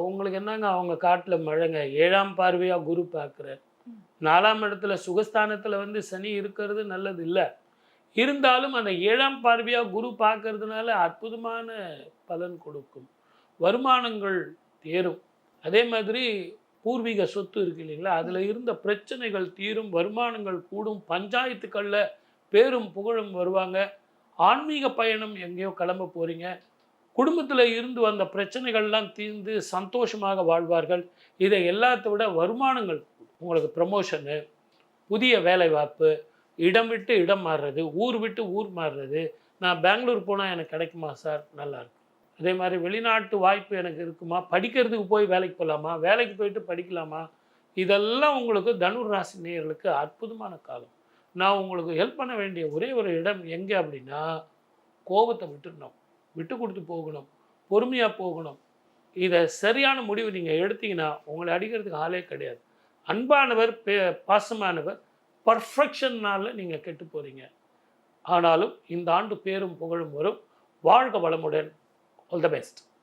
உங்களுக்கு என்னங்க அவங்க காட்டில் மழைங்க 7ஆம் பார்வையாக குரு பார்க்குறார். 4ஆம் இடத்துல சுகஸ்தானத்தில் வந்து சனி இருக்கிறது நல்லது இல்லை. இருந்தாலும் அந்த 7ஆம் பார்வையாக குரு பார்க்கறதுனால அற்புதமான பலன் கொடுக்கும். வருமானங்கள் தேரும். அதே மாதிரி பூர்வீக சொத்து இருக்கு இல்லைங்களா, அதில் இருந்த பிரச்சனைகள் தீரும், வருமானங்கள் கூடும், பஞ்சாயத்துக்களில் பேரும் புகழும் வருவாங்க. ஆன்மீக பயணம் எங்கேயோ கிளம்ப போகிறீங்க. குடும்பத்தில் இருந்து வந்த பிரச்சனைகள்லாம் தீர்ந்து சந்தோஷமாக வாழ்வார்கள். இதை எல்லாத்தை விட வருமானங்கள் உங்களுக்கு ப்ரமோஷனு, புதிய வேலைவாய்ப்பு, இடம் விட்டு இடம் மாறுறது, ஊர் விட்டு ஊர் மாறுறது. நான் பெங்களூர் போனால் எனக்கு கிடைக்குமா சார்? நல்லாயிருக்கும். அதே மாதிரி வெளிநாட்டு வாய்ப்பு எனக்கு இருக்குமா? படிக்கிறதுக்கு போய் வேலைக்கு போகலாமா? வேலைக்கு போயிட்டு படிக்கலாமா? இதெல்லாம் உங்களுக்கு தனுர் ராசி நேயர்களுக்கு அற்புதமான காலம். நான் உங்களுக்கு ஹெல்ப் பண்ண வேண்டிய ஒரே ஒரு இடம் எங்கே அப்படின்னா, கோபத்தை விட்டுடணும், விட்டு கொடுத்து போகணும், பொறுமையாக போகணும். இதை சரியான முடிவு நீங்கள் எடுத்தீங்கன்னா உங்களை அடிக்கிறதுக்கு ஆளே கிடையாது. அன்பானவர், பாசமானவர், பர்ஃபெக்ஷன்னால் நீங்கள் கெட்டு போகிறீங்க. ஆனாலும் இந்த ஆண்டு பேரும் புகழும் வரும். வாழ்க வளமுடன். All the best.